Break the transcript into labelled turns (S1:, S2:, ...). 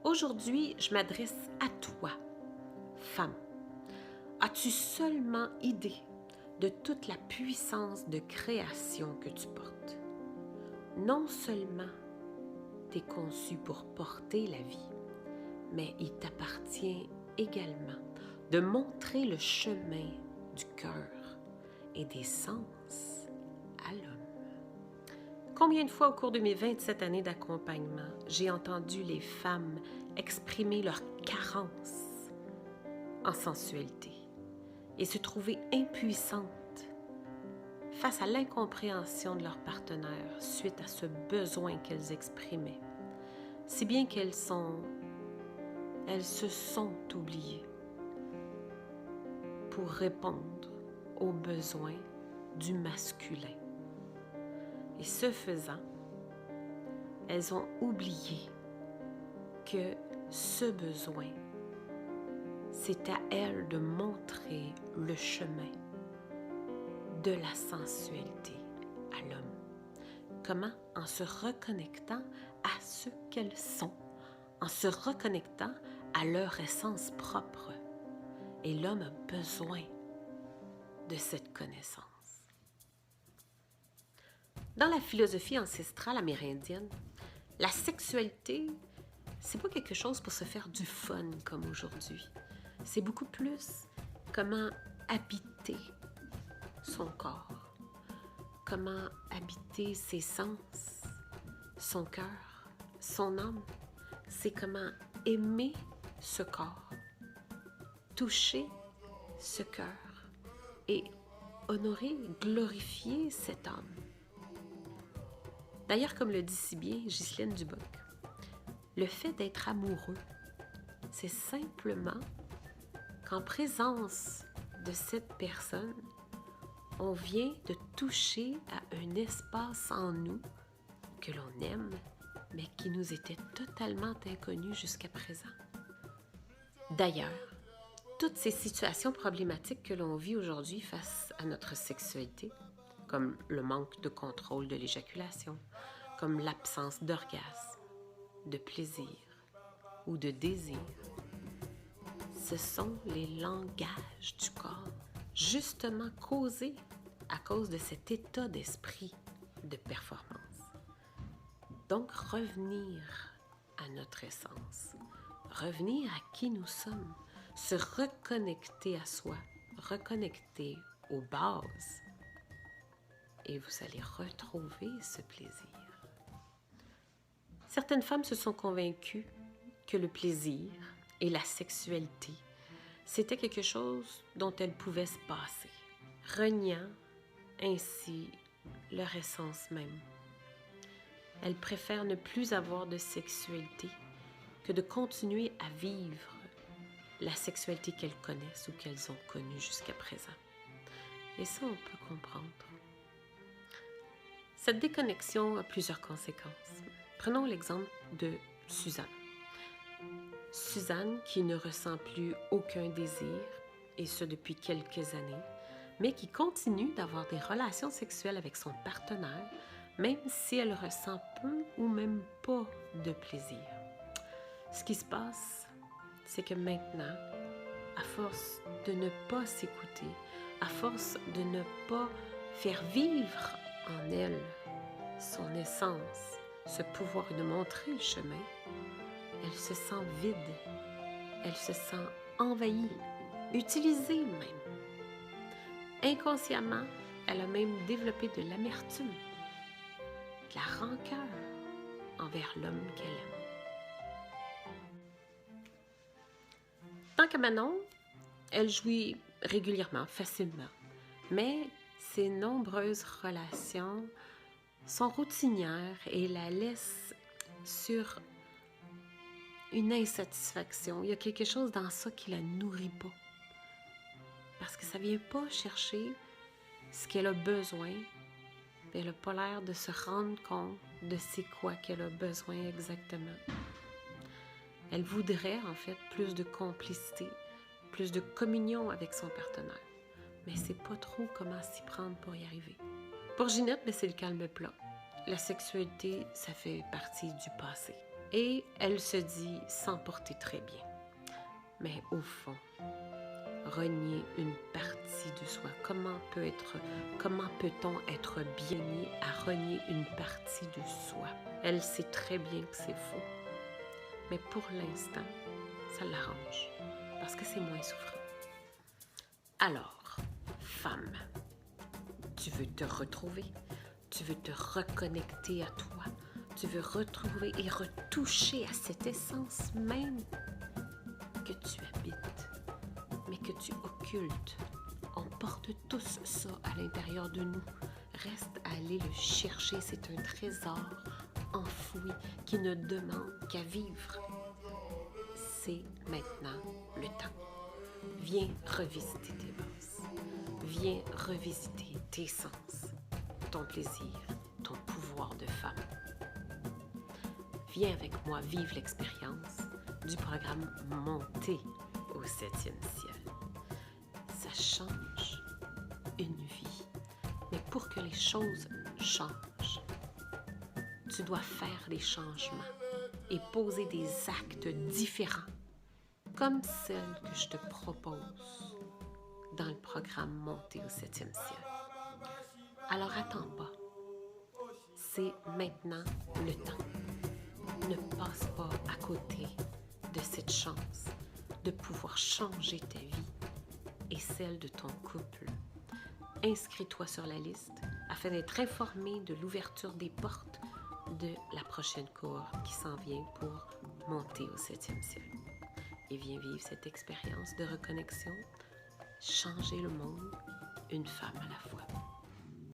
S1: Aujourd'hui, je m'adresse à toi, femme. As-tu seulement idée de toute la puissance de création que tu portes? Non seulement tu es conçue pour porter la vie, mais il t'appartient également de montrer le chemin du cœur et des sens à l'homme. Combien de fois au cours de mes 27 années d'accompagnement, j'ai entendu les femmes exprimer leur carence en sensualité et se trouver impuissantes face à l'incompréhension de leur partenaire suite à ce besoin qu'elles exprimaient, si bien elles se sont oubliées pour répondre aux besoins du masculin. Et ce faisant, elles ont oublié que ce besoin, c'est à elles de montrer le chemin de la sensualité à l'homme. Comment? En se reconnectant à ce qu'elles sont, en se reconnectant à leur essence propre. Et l'homme a besoin de cette connaissance. Dans la philosophie ancestrale amérindienne, la sexualité, c'est pas quelque chose pour se faire du fun comme aujourd'hui. C'est beaucoup plus comment habiter son corps, comment habiter ses sens, son cœur, son âme. C'est comment aimer ce corps, toucher ce cœur et honorer, glorifier cette âme. D'ailleurs, comme le dit si bien Ghislaine Duboc, le fait d'être amoureux, c'est simplement qu'en présence de cette personne, on vient de toucher à un espace en nous que l'on aime, mais qui nous était totalement inconnu jusqu'à présent. D'ailleurs, toutes ces situations problématiques que l'on vit aujourd'hui face à notre sexualité, comme le manque de contrôle de l'éjaculation, comme l'absence d'orgasme, de plaisir ou de désir, ce sont les langages du corps, justement causés à cause de cet état d'esprit de performance. Donc, revenir à notre essence, revenir à qui nous sommes, se reconnecter à soi, reconnecter aux bases, et vous allez retrouver ce plaisir. Certaines femmes se sont convaincues que le plaisir et la sexualité, c'était quelque chose dont elles pouvaient se passer, reniant ainsi leur essence même. Elles préfèrent ne plus avoir de sexualité que de continuer à vivre la sexualité qu'elles connaissent ou qu'elles ont connue jusqu'à présent. Et ça, on peut comprendre. Cette déconnexion a plusieurs conséquences. Prenons l'exemple de Suzanne. Suzanne qui ne ressent plus aucun désir, et ce depuis quelques années, mais qui continue d'avoir des relations sexuelles avec son partenaire, même si elle ressent peu ou même pas de plaisir. Ce qui se passe, c'est que maintenant, à force de ne pas s'écouter, à force de ne pas faire vivre en elle son essence, ce pouvoir de montrer le chemin, elle se sent vide, elle se sent envahie, utilisée même. Inconsciemment, elle a même développé de l'amertume, de la rancœur envers l'homme qu'elle aime. Tant que Manon, elle jouit régulièrement, facilement, mais ses nombreuses relations sont routinières et la laissent sur une insatisfaction. Il y a quelque chose dans ça qui la nourrit pas. Parce que ça ne vient pas chercher ce qu'elle a besoin. Elle n'a pas l'air de se rendre compte de c'est quoi qu'elle a besoin exactement. Elle voudrait en fait plus de complicité, plus de communion avec son partenaire. Mais elle ne sait pas trop comment s'y prendre pour y arriver. Pour Ginette, c'est le calme plat. La sexualité, ça fait partie du passé. Et elle se dit s'en porter très bien. Mais au fond, renier une partie de soi. Comment peut-on être bien à renier une partie de soi? Elle sait très bien que c'est faux. Mais pour l'instant, ça l'arrange parce que c'est moins souffrant. Alors, femme, tu veux te retrouver, tu veux te reconnecter à toi, tu veux retrouver et retoucher à cette essence même que tu habites, mais que tu occultes. On porte tous ça à l'intérieur de nous. Reste à aller le chercher, c'est un trésor enfoui qui ne demande qu'à vivre. C'est maintenant le temps. Viens revisiter tes bases. Viens revisiter tes sens, ton plaisir, ton pouvoir de femme. Viens avec moi vivre l'expérience du programme Monter au 7e ciel. Ça change une vie. Mais pour que les choses changent, tu dois faire des changements et poser des actes différents, comme celle que je te propose dans le programme Monter au 7e ciel. Alors attends pas. C'est maintenant le temps. Ne passe pas à côté de cette chance de pouvoir changer ta vie et celle de ton couple. Inscris-toi sur la liste afin d'être informé de l'ouverture des portes de la prochaine cohorte qui s'en vient pour monter au 7e ciel. Et viens vivre cette expérience de reconnexion, changer le monde, une femme à la fois.